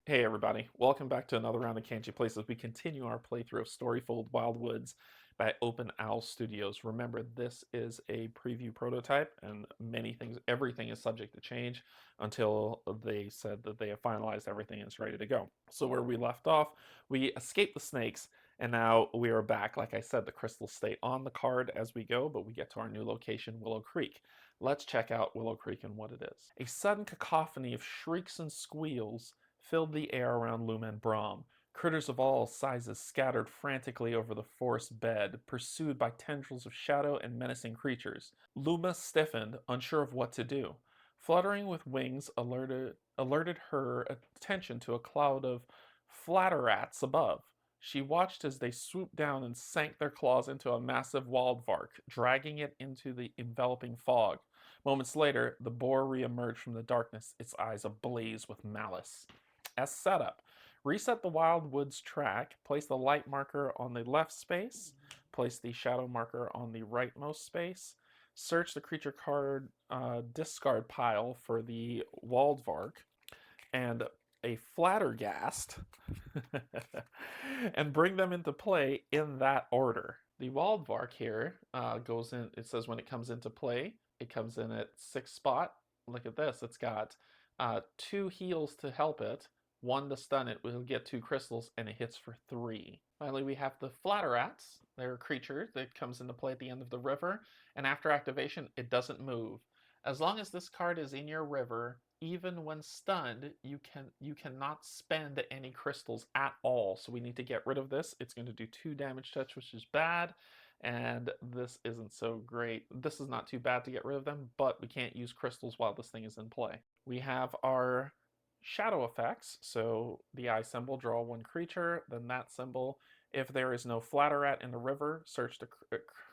Hey everybody, welcome back to another round of Canje Plays as we continue our playthrough of Storyfold Wildwoods by Open Owl Studios. Remember, this is a preview prototype and everything is subject to change until they said that they have finalized everything and is ready to go. So where we left off, we escaped the snakes and now we are back. Like I said, the crystals stay on the card as we go, but we get to our new location, Willow Creek. Let's check out Willow Creek and what it is. A sudden cacophony of shrieks and squeals filled the air around Luma and Brom. Critters of all sizes scattered frantically over the forest bed, pursued by tendrils of shadow and menacing creatures. Luma stiffened, unsure of what to do. Fluttering with wings alerted her attention to a cloud of flatterats above. She watched as they swooped down and sank their claws into a massive wildvark, dragging it into the enveloping fog. Moments later, the boar reemerged from the darkness, its eyes ablaze with malice. As setup, reset the Wildwoods track, place the light marker on the left space, place the shadow marker on the rightmost space, search the creature card discard pile for the Waldvark, and a Flattergast, and bring them into play in that order. The Waldvark here goes in, it says when it comes into play, it comes in at 6th spot. Look at this, it's got 2 heals to help it, 1 to stun it, we'll get 2 crystals, and it hits for 3. Finally, we have the Flatterats. They're a creature that comes into play at the end of the river, and after activation, it doesn't move. As long as this card is in your river, even when stunned, you cannot spend any crystals at all. So we need to get rid of this. It's going to do 2 damage touch, which is bad, and this isn't so great. This is not too bad to get rid of them, but we can't use crystals while this thing is in play. We have our shadow effects, so the eye symbol, draw 1 creature, then that symbol. If there is no Flatterat in the river, search the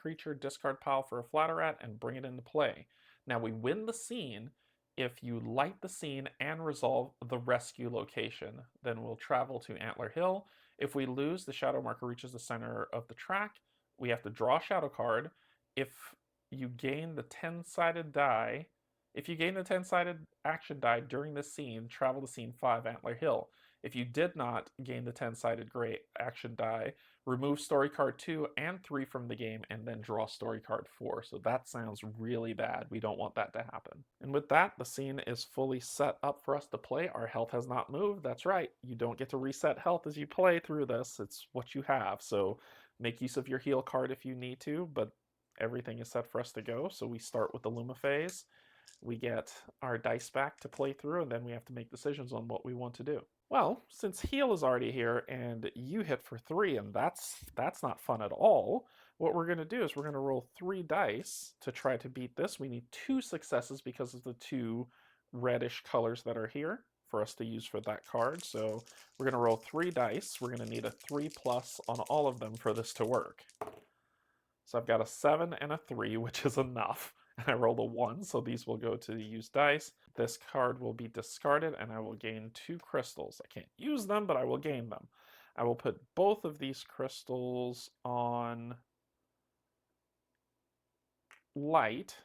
creature discard pile for a Flatterat and bring it into play. Now we win the scene if you light the scene and resolve the rescue location. Then we'll travel to Antler Hill. If we lose, the shadow marker reaches the center of the track. We have to draw a shadow card. If you gain the 10-sided die, if you gain the 10-sided action die during this scene, travel to scene 5, Antler Hill. If you did not gain the 10-sided gray action die, remove story card 2 and 3 from the game and then draw story card 4. So that sounds really bad. We don't want that to happen. And with that, the scene is fully set up for us to play. Our health has not moved. That's right. You don't get to reset health as you play through this. It's what you have. So make use of your heal card if you need to, but everything is set for us to go. So we start with the Luma phase. We get our dice back to play through, and then we have to make decisions on what we want to do. Well, since heal is already here and you hit for 3, and that's not fun at all, what we're going to do is we're going to roll 3 dice to try to beat this. We need 2 successes because of the 2 reddish colors that are here for us to use for that card. So we're going to roll 3 dice. We're going to need a 3+ on all of them for this to work. So I've got a 7 and a 3, which is enough. And I rolled a 1, so these will go to the use dice. This card will be discarded, and I will gain 2 crystals. I can't use them, but I will gain them. I will put both of these crystals on light.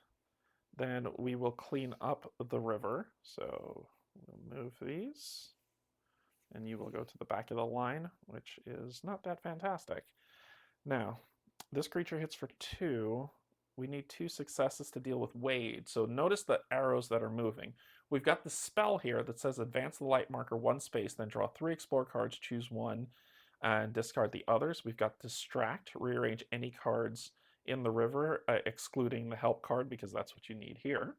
Then we will clean up the river. So we'll move these. And you will go to the back of the line, which is not that fantastic. Now, this creature hits for 2. We need 2 successes to deal with Wade. So notice the arrows that are moving. We've got the spell here that says advance the light marker 1 space, then draw 3 explore cards, choose 1, and discard the others. We've got distract, rearrange any cards in the river, excluding the help card because that's what you need here.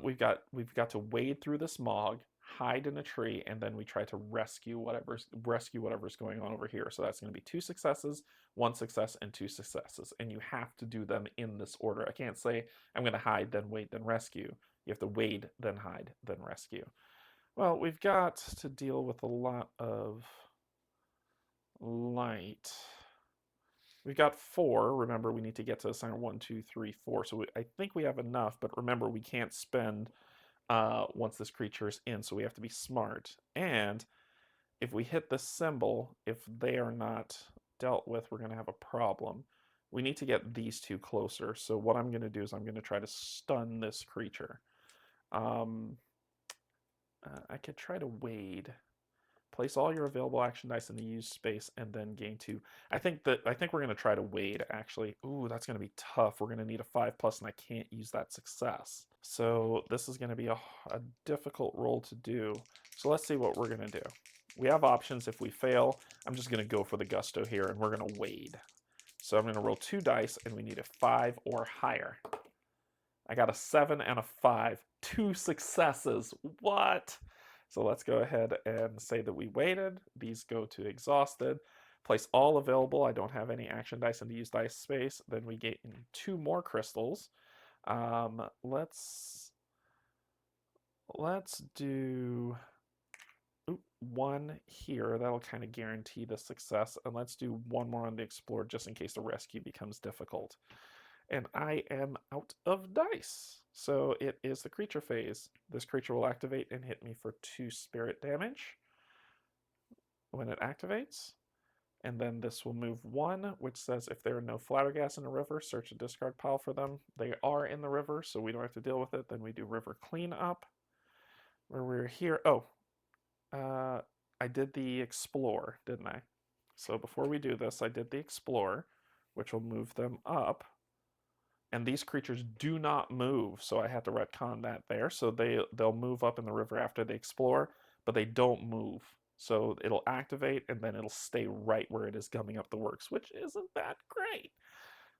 We've got to wade through this smog, hide in a tree, and then we try to rescue whatever's going on over here. So that's going to be 2 successes, 1 success, and 2 successes. And you have to do them in this order. I can't say I'm going to hide, then wait, then rescue. You have to wade, then hide, then rescue. Well, we've got to deal with a lot of light. We've got 4. Remember, we need to get to the center 1, 2, 3, 4. So I think we have enough, but remember, we can't spend once this creature is in, so we have to be smart. And if we hit the symbol, if they are not dealt with, we're going to have a problem. We need to get these 2 closer. So what I'm going to do is I'm going to try to stun this creature. I could try to wade, Place all your available action dice in the used space and then gain 2. I think we're gonna try to wade actually. Ooh, that's gonna be tough. We're gonna need a 5+ and I can't use that success. So this is gonna be a difficult roll to do. So let's see what we're gonna do. We have options if we fail. I'm just gonna go for the gusto here and we're gonna wade. So I'm gonna roll 2 dice and we need a 5 or higher. I got a 7 and a 5. 2 successes. What? So let's go ahead and say that we waited. These go to exhausted. Place all available. I don't have any action dice in the use dice space. Then we gain 2 more crystals. Let's do 1 here. That'll kind of guarantee the success. And let's do 1 more on the explore just in case the rescue becomes difficult. And I am out of dice. So it is the creature phase. This creature will activate and hit me for 2 spirit damage when it activates. And then this will move 1, which says if there are no flattergas in a river, search a discard pile for them. They are in the river, so we don't have to deal with it. Then we do river cleanup, where we're here. Oh, I did the explore, didn't I? So before we do this, I did the explore, which will move them up. And these creatures do not move, so I had to retcon that there. So they'll move up in the river after they explore, but they don't move. So it'll activate, and then it'll stay right where it is gumming up the works, which isn't that great.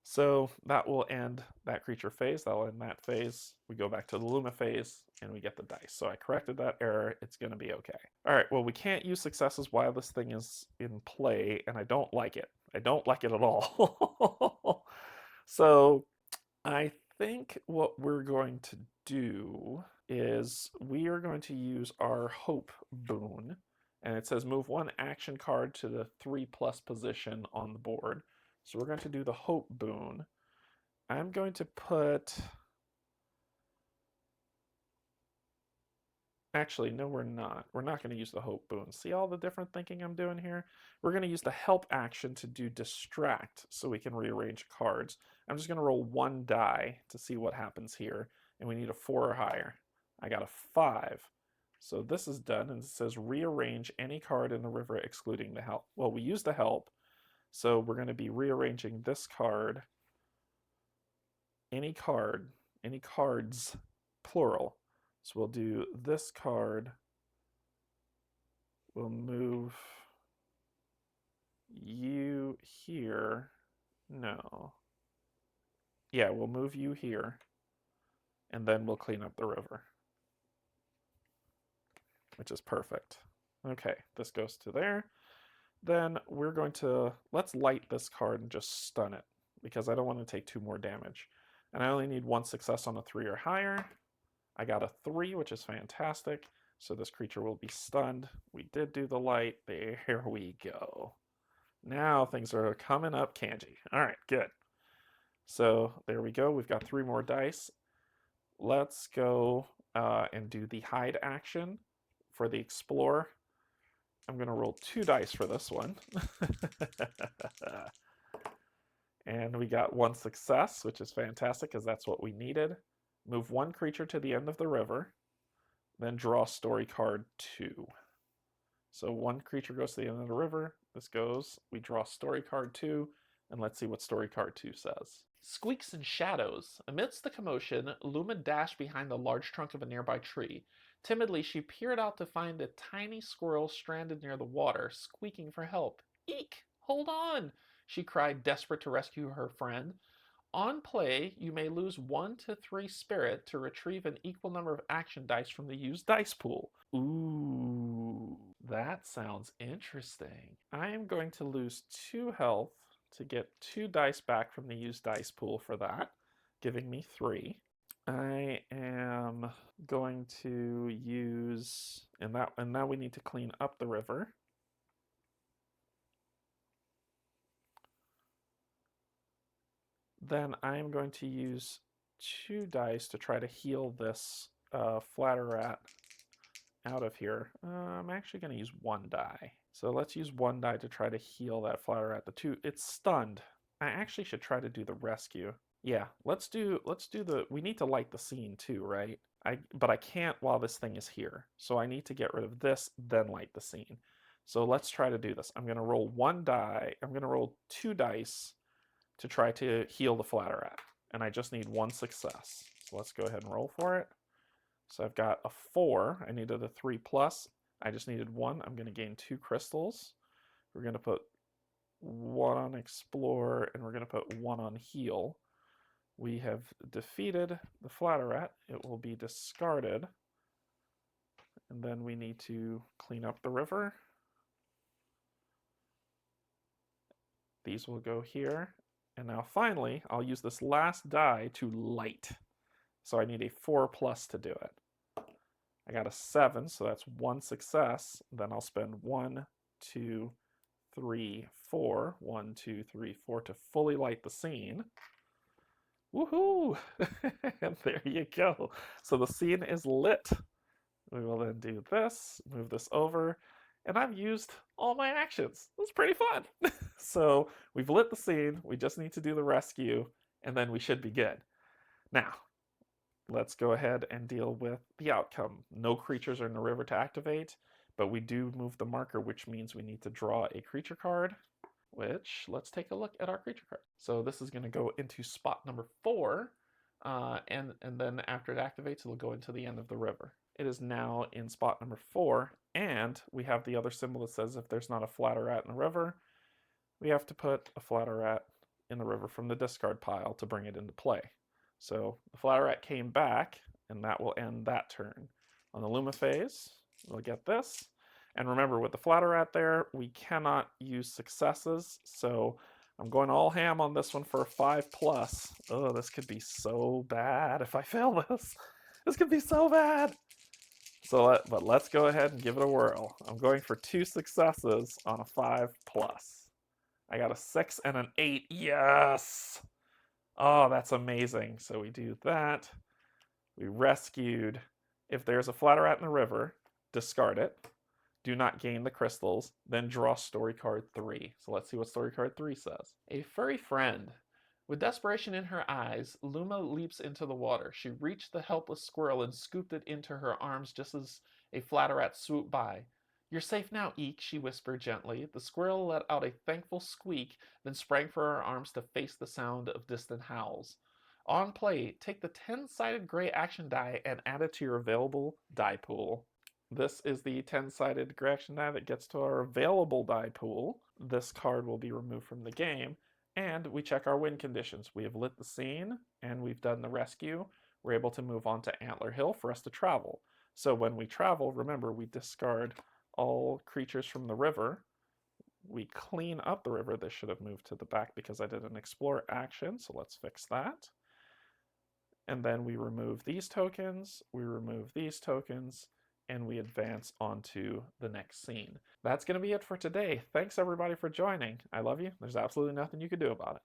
So that will end that creature phase. That'll end that phase. We go back to the Luma phase, and we get the dice. So I corrected that error. It's going to be okay. All right, well, we can't use successes while this thing is in play, and I don't like it. I don't like it at all. So I think what we're going to do is we are going to use our hope boon, and it says move 1 action card to the 3+ position on the board. So we're going to do the hope boon. I'm going to put, actually, no, we're not. We're not going to use the hope boon. See all the different thinking I'm doing here? We're going to use the help action to do distract so we can rearrange cards. I'm just going to roll 1 die to see what happens here. And we need a 4 or higher. I got a 5. So this is done, and it says rearrange any card in the river excluding the help. Well, we used the help, so we're going to be rearranging this card. Any cards, plural. So we'll do this card. We'll move you here. No. Yeah, we'll move you here. And then we'll clean up the river. Which is perfect. Okay, this goes to there. Then we're going to, let's light this card and just stun it, because I don't want to take 2 more damage. And I only need 1 success on a 3 or higher. I got a 3, which is fantastic. So this creature will be stunned. We did do the light. There we go. Now things are coming up, Canje. All right, good. So there we go. We've got 3 more dice. Let's go and do the hide action for the explore. I'm going to roll 2 dice for this one. And we got 1 success, which is fantastic because that's what we needed. Move 1 creature to the end of the river, then draw story card 2. So 1 creature goes to the end of the river. This goes, we draw story card 2, and let's see what story card 2 says. Squeaks and shadows. Amidst the commotion, Luma dashed behind the large trunk of a nearby tree. Timidly, she peered out to find a tiny squirrel stranded near the water, squeaking for help. Eek! Hold on! She cried, desperate to rescue her friend. On play, you may lose 1 to 3 spirit to retrieve an equal number of action dice from the used dice pool. Ooh, that sounds interesting. I am going to lose 2 health to get 2 dice back from the used dice pool for that, giving me 3. I am going to use, and now we need to clean up the river. Then I'm going to use 2 dice to try to heal this flatter rat out of here. I'm actually going to use 1 die. So let's use 1 die to try to heal that flatter rat. It's stunned. I actually should try to do the rescue. Yeah, let's do we need to light the scene too, right? But I can't while this thing is here. So I need to get rid of this, then light the scene. So let's try to do this. I'm going to roll 1 die. I'm going to roll 2 dice to try to heal the flat rat. And I just need 1 success. So let's go ahead and roll for it. So I've got a 4. I needed a 3 plus. I just needed 1. I'm going to gain 2 crystals. We're going to put 1 on explore, and we're going to put 1 on heal. We have defeated the flatter rat. It will be discarded. And then we need to clean up the river. These will go here. And now finally, I'll use this last die to light. So I need a 4 plus to do it. I got a 7, so that's 1 success. Then I'll spend 1, 2, 3, 4. 1, 2, 3, 4 to fully light the scene. Woohoo! And there you go. So the scene is lit. We will then do this, move this over, and I've used all my actions. It was pretty fun. So we've lit the scene. We just need to do the rescue, and then we should be good. Now, let's go ahead and deal with the outcome. No creatures are in the river to activate, but we do move the marker, which means we need to draw a creature card, which let's take a look at our creature card. So this is going to go into spot number 4, and then after it activates, it'll go into the end of the river. It is now in spot number 4, and we have the other symbol that says if there's not a flatter rat in the river, we have to put a flatter rat in the river from the discard pile to bring it into play. So the flatter rat came back, and that will end that turn. On the Luma phase, we'll get this. And remember, with the flatter rat there, we cannot use successes, so I'm going all ham on this one for a 5 plus. Oh, this could be so bad if I fail this. This could be so bad. So, but let's go ahead and give it a whirl. I'm going for 2 successes on a 5 plus. I got a 6 and an 8. Yes! Oh, that's amazing. So we do that. We rescued. If there's a flatter rat in the river, discard it. Do not gain the crystals, then draw story card 3. So let's see what story card 3 says. A furry friend. With desperation in her eyes, Luma leaps into the water. She reached the helpless squirrel and scooped it into her arms just as a flatter rat swooped by. You're safe now, Eek, she whispered gently. The squirrel let out a thankful squeak, then sprang for her arms to face the sound of distant howls. On play, take the 10-sided gray action die and add it to your available die pool. This is the 10-sided gray action die that gets to our available die pool. This card will be removed from the game, and we check our win conditions. We have lit the scene, and we've done the rescue. We're able to move on to Antler Hill for us to travel. So when we travel, remember, we discard all creatures from the river. We clean up the river. This should have moved to the back because I did an explore action, so let's fix that. And then we remove these tokens, we remove these tokens, and we advance onto the next scene. That's going to be it for today. Thanks everybody for joining. I love you. There's absolutely nothing you can do about it.